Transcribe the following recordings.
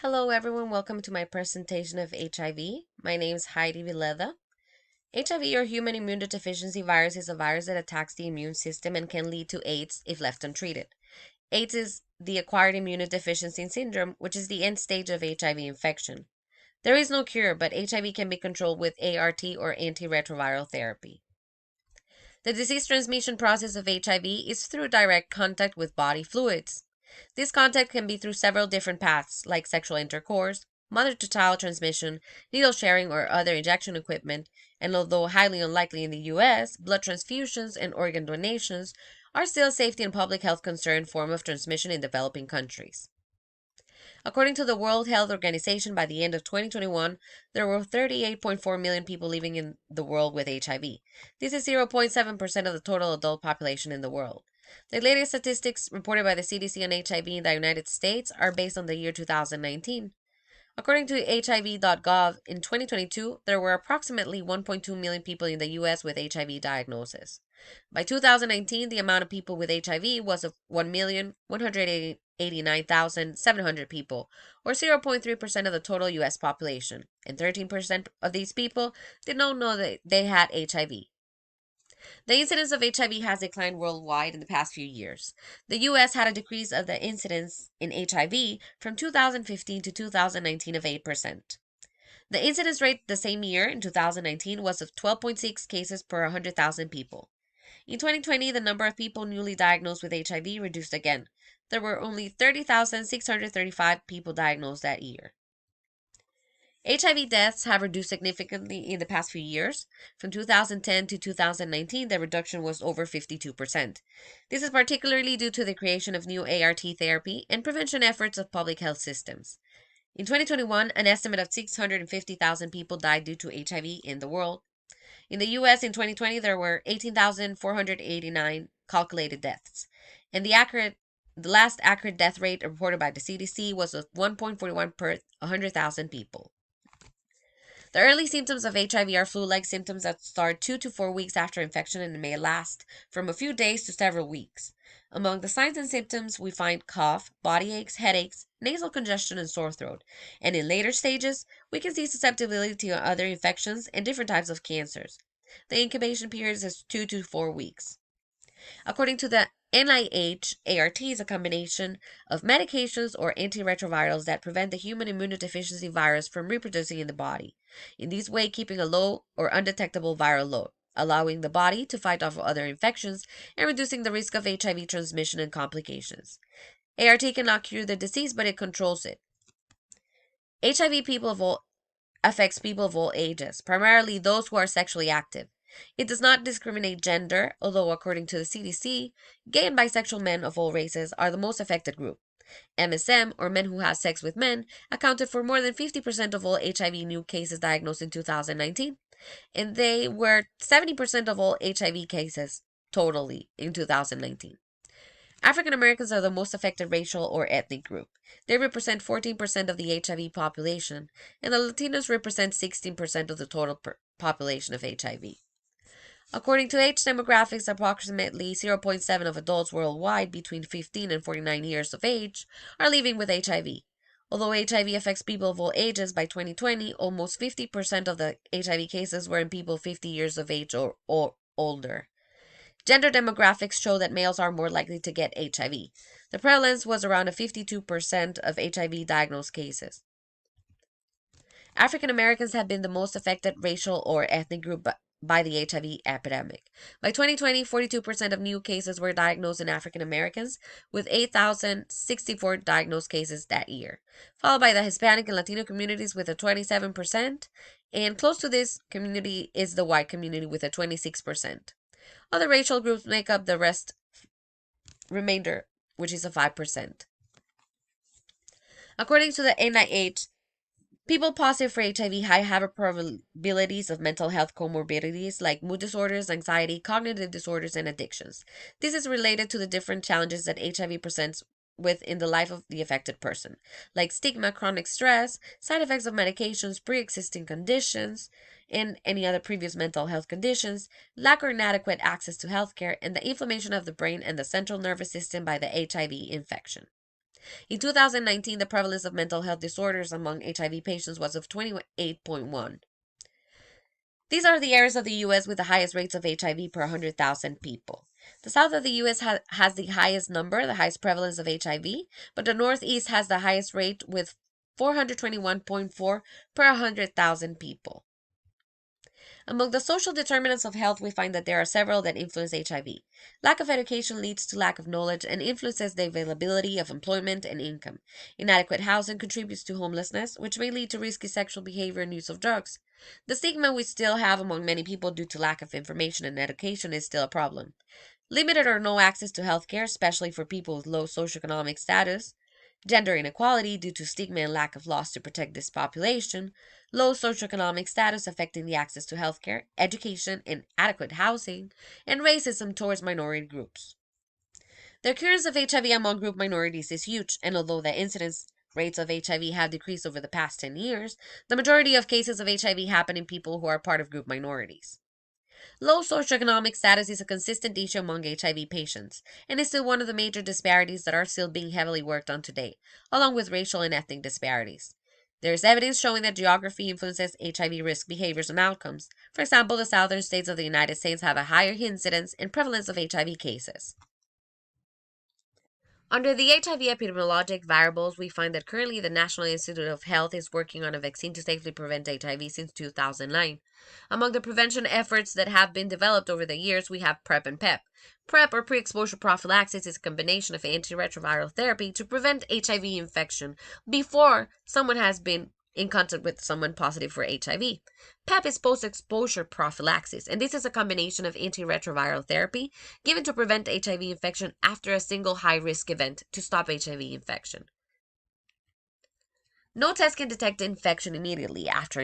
Hello everyone, welcome to my presentation of HIV. My name is Heidi Vileda. HIV or human immunodeficiency virus is a virus that attacks the immune system and can lead to AIDS if left untreated. AIDS is the acquired immunodeficiency syndrome, which is the end stage of HIV infection. There is no cure, but HIV can be controlled with ART or antiretroviral therapy. The disease transmission process of HIV is through direct contact with body fluids. This contact can be through several different paths, like sexual intercourse, mother to child transmission, needle sharing, or other injection equipment, and although highly unlikely in the US, blood transfusions and organ donations are still a safety and public health concern form of transmission in developing countries. According to the World Health Organization, by the end of 2021, there were 38.4 million people living in the world with HIV. This is 0.7% of the total adult population in the world. The latest statistics reported by the CDC on HIV in the United States are based on the year 2019. According to HIV.gov, in 2022, there were approximately 1.2 million people in the US with HIV diagnosis. By 2019, the amount of people with HIV was of 1,189,700 people, or 0.3% of the total US population, and 13% of these people did not know that they had HIV. The incidence of HIV has declined worldwide in the past few years. The US had a decrease of the incidence in HIV from 2015 to 2019 of 8%. The incidence rate the same year, in 2019, was of 12.6 cases per 100,000 people. In 2020, the number of people newly diagnosed with HIV reduced again. There were only 30,635 people diagnosed that year. HIV deaths have reduced significantly in the past few years. From 2010 to 2019, the reduction was over 52%. This is particularly due to the creation of new ART therapy and prevention efforts of public health systems. In 2021, an estimate of 650,000 people died due to HIV in the world. In the US in 2020, there were 18,489 calculated deaths, and the last accurate death rate reported by the CDC was of 1.41 per 100,000 people. The early symptoms of HIV are flu-like symptoms that start 2 to 4 weeks after infection and may last from a few days to several weeks. Among the signs and symptoms, we find cough, body aches, headaches, nasal congestion, and sore throat. And in later stages, we can see susceptibility to other infections and different types of cancers. The incubation period is 2 to 4 weeks. According to the NIH, ART is a combination of medications or antiretrovirals that prevent the human immunodeficiency virus from reproducing in the body, in this way keeping a low or undetectable viral load, allowing the body to fight off other infections and reducing the risk of HIV transmission and complications. ART cannot cure the disease, but it controls it. HIV affects people of all ages, primarily those who are sexually active. It does not discriminate gender, although according to the CDC, gay and bisexual men of all races are the most affected group. MSM, or men who have sex with men, accounted for more than 50% of all HIV new cases diagnosed in 2019, and they were 70% of all HIV cases totally in 2019. African Americans are the most affected racial or ethnic group. They represent 14% of the HIV population, and the Latinos represent 16% of the total population of HIV. According to age demographics, approximately 0.7 of adults worldwide between 15 and 49 years of age are living with HIV. Although HIV affects people of all ages, by 2020, almost 50% of the HIV cases were in people 50 years of age or older. Gender demographics show that males are more likely to get HIV. The prevalence was around 52% of HIV diagnosed cases. African Americans have been the most affected racial or ethnic group by the HIV epidemic. By 2020, 42% of new cases were diagnosed in African Americans, with 8,064 diagnosed cases that year, followed by the Hispanic and Latino communities with a 27%, and close to this community is the white community with a 26%. Other racial groups make up the remainder, which is a 5%. According to the NIH, people positive for HIV have probabilities of mental health comorbidities like mood disorders, anxiety, cognitive disorders, and addictions. This is related to the different challenges that HIV presents with in the life of the affected person, like stigma, chronic stress, side effects of medications, pre-existing conditions, and any other previous mental health conditions, lack or inadequate access to healthcare, and the inflammation of the brain and the central nervous system by the HIV infection. In 2019, the prevalence of mental health disorders among HIV patients was of 28.1. These are the areas of the U.S. with the highest rates of HIV per 100,000 people. The south of the U.S. has the highest number, the highest prevalence of HIV, but the northeast has the highest rate with 421.4 per 100,000 people. Among the social determinants of health, we find that there are several that influence HIV. Lack of education leads to lack of knowledge and influences the availability of employment and income. Inadequate housing contributes to homelessness, which may lead to risky sexual behavior and use of drugs. The stigma we still have among many people due to lack of information and education is still a problem. Limited or no access to healthcare, especially for people with low socioeconomic status. Gender inequality due to stigma and lack of laws to protect this population, low socioeconomic status affecting the access to healthcare, education, and adequate housing, and racism towards minority groups. The occurrence of HIV among group minorities is huge, and although the incidence rates of HIV have decreased over the past 10 years, the majority of cases of HIV happen in people who are part of group minorities. Low socioeconomic status is a consistent issue among HIV patients, and is still one of the major disparities that are still being heavily worked on today, along with racial and ethnic disparities. There is evidence showing that geography influences HIV risk behaviors and outcomes. For example, the southern states of the United States have a higher incidence and prevalence of HIV cases. Under the HIV epidemiologic variables, we find that currently the National Institute of Health is working on a vaccine to safely prevent HIV since 2009. Among the prevention efforts that have been developed over the years, we have PrEP and PEP. PrEP, or pre-exposure prophylaxis, is a combination of antiretroviral therapy to prevent HIV infection before someone has been in contact with someone positive for HIV. PEP is post-exposure prophylaxis, and this is a combination of antiretroviral therapy given to prevent HIV infection after a single high-risk event to stop HIV infection. No test can detect infection immediately after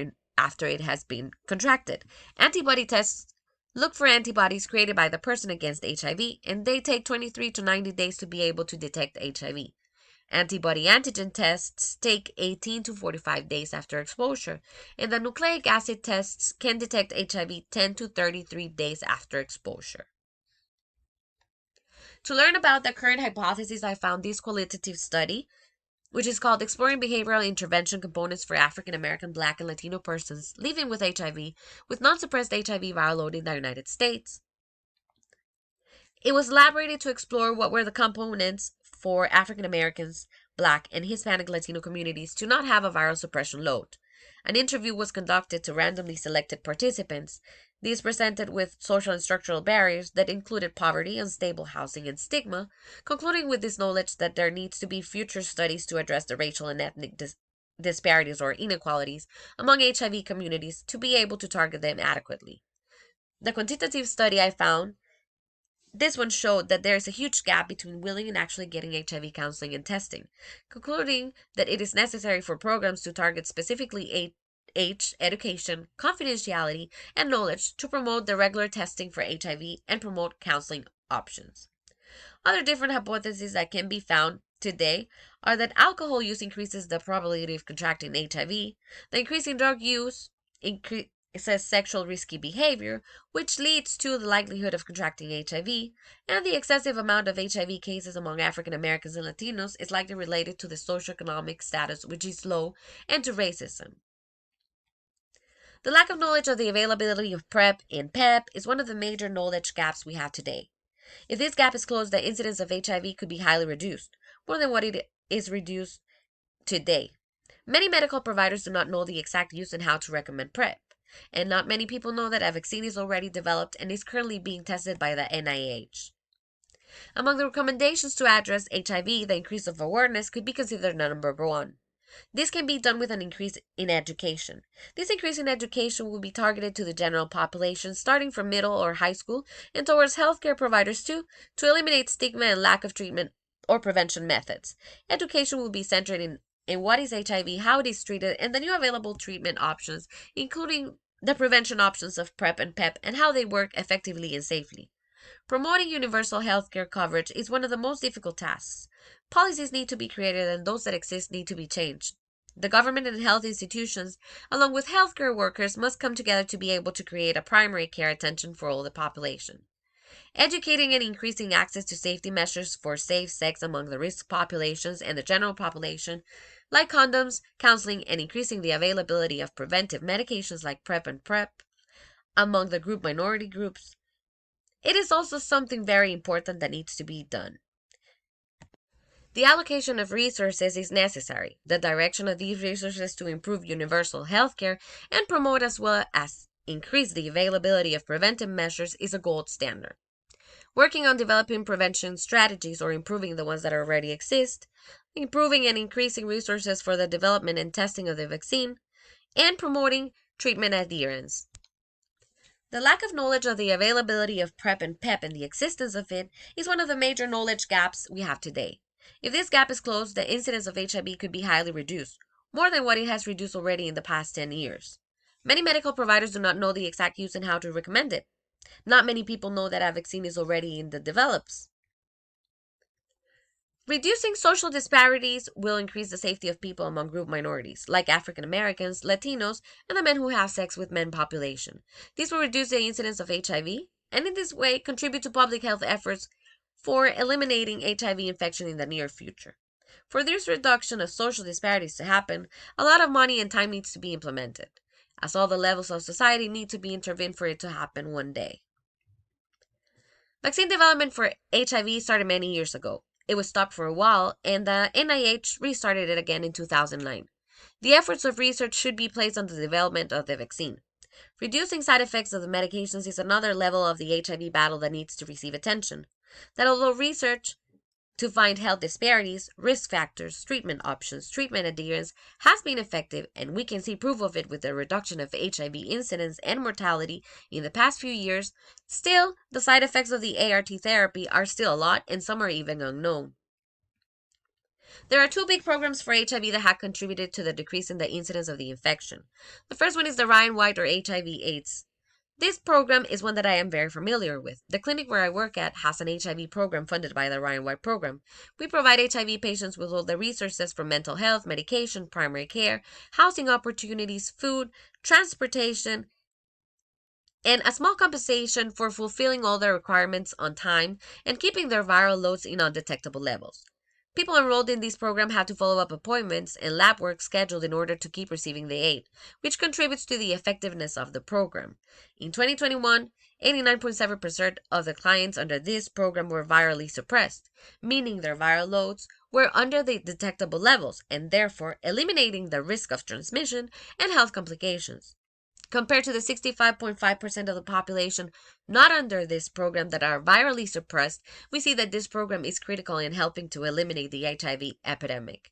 it has been contracted. Antibody tests look for antibodies created by the person against HIV, and they take 23 to 90 days to be able to detect HIV. Antibody antigen tests take 18 to 45 days after exposure, and the nucleic acid tests can detect HIV 10 to 33 days after exposure. To learn about the current hypotheses, I found this qualitative study, which is called Exploring Behavioral Intervention Components for African American, Black, and Latino Persons Living with HIV with Non-Suppressed HIV Viral Load in the United States. It was elaborated to explore what were the components for African Americans, Black, and Hispanic Latino communities to not have a viral suppression load. An interview was conducted to randomly selected participants. These presented with social and structural barriers that included poverty, unstable housing, and stigma, concluding with this knowledge that there needs to be future studies to address the racial and ethnic disparities or inequalities among HIV communities to be able to target them adequately. The quantitative study I found, this one showed that there is a huge gap between willing and actually getting HIV counseling and testing, concluding that it is necessary for programs to target specifically age, education, confidentiality, and knowledge to promote the regular testing for HIV and promote counseling options. Other different hypotheses that can be found today are that alcohol use increases the probability of contracting HIV, the increasing drug use increases sexual risky behavior, which leads to the likelihood of contracting HIV, and the excessive amount of HIV cases among African Americans and Latinos is likely related to the socioeconomic status, which is low, and to racism. The lack of knowledge of the availability of PrEP and PEP is one of the major knowledge gaps we have today. If this gap is closed, the incidence of HIV could be highly reduced, more than what it is reduced today. Many medical providers do not know the exact use and how to recommend PrEP, and not many people know that a vaccine is already developed and is currently being tested by the NIH. Among the recommendations to address HIV, the increase of awareness could be considered number one. This can be done with an increase in education. This increase in education will be targeted to the general population, starting from middle or high school, and towards healthcare providers too, to eliminate stigma and lack of treatment or prevention methods. Education will be centered in what is HIV, how it is treated, and the new available treatment options, including the prevention options of PrEP and PEP and how they work effectively and safely. Promoting universal healthcare coverage is one of the most difficult tasks. Policies need to be created and those that exist need to be changed. The government and health institutions, along with healthcare workers, must come together to be able to create a primary care attention for all the population. educating and increasing access to safety measures for safe sex among the risk populations and the general population, like condoms, counseling, and increasing the availability of preventive medications like PrEP and PrEP among the group minority groups. It is also something very important that needs to be done. The allocation of resources is necessary. The direction of these resources to improve universal health care and promote as well as increase the availability of preventive measures is a gold standard. Working on developing prevention strategies or improving the ones that already exist, improving and increasing resources for the development and testing of the vaccine, and promoting treatment adherence. The lack of knowledge of the availability of PrEP and PEP and the existence of it is one of the major knowledge gaps we have today. If this gap is closed, the incidence of HIV could be highly reduced, more than what it has reduced already in the past 10 years. Many medical providers do not know the exact use and how to recommend it. Not many people know that a vaccine is already in the develops. Reducing social disparities will increase the safety of people among group minorities, like African Americans, Latinos, and the men who have sex with men population. These will reduce the incidence of HIV, and in this way contribute to public health efforts for eliminating HIV infection in the near future. For this reduction of social disparities to happen, a lot of money and time needs to be implemented, as all the levels of society need to be intervened for it to happen one day. Vaccine development for HIV started many years ago. It was stopped for a while, and the NIH restarted it again in 2009. The efforts of research should be placed on the development of the vaccine. Reducing side effects of the medications is another level of the HIV battle that needs to receive attention. That although research to find health disparities, risk factors, treatment options, treatment adherence has been effective, and we can see proof of it with the reduction of HIV incidence and mortality in the past few years, still, the side effects of the ART therapy are still a lot, and some are even unknown. There are two big programs for HIV that have contributed to the decrease in the incidence of the infection. The first one is the Ryan White or HIV/AIDS. This program is one that I am very familiar with. The clinic where I work at has an HIV program funded by the Ryan White program. We provide HIV patients with all the resources from mental health, medication, primary care, housing opportunities, food, transportation, and a small compensation for fulfilling all their requirements on time and keeping their viral loads in undetectable levels. People enrolled in this program have to follow up appointments and lab work scheduled in order to keep receiving the aid, which contributes to the effectiveness of the program. In 2021, 89.7% of the clients under this program were virally suppressed, meaning their viral loads were under the detectable levels and therefore eliminating the risk of transmission and health complications. Compared to the 65.5% of the population not under this program that are virally suppressed, we see that this program is critical in helping to eliminate the HIV epidemic.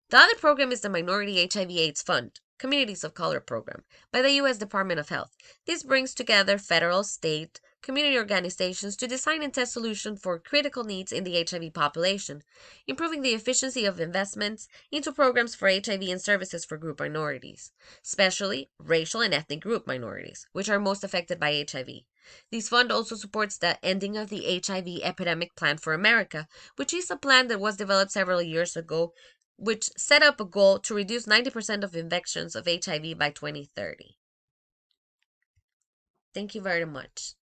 The other program is the Minority HIV/AIDS Fund, Communities of Color program, by the U.S. Department of Health. This brings together federal, state, community organizations to design and test solutions for critical needs in the HIV population, improving the efficiency of investments into programs for HIV and services for group minorities, especially racial and ethnic group minorities, which are most affected by HIV. This fund also supports the Ending of the HIV Epidemic Plan for America, which is a plan that was developed several years ago, which set up a goal to reduce 90% of infections of HIV by 2030. Thank you very much.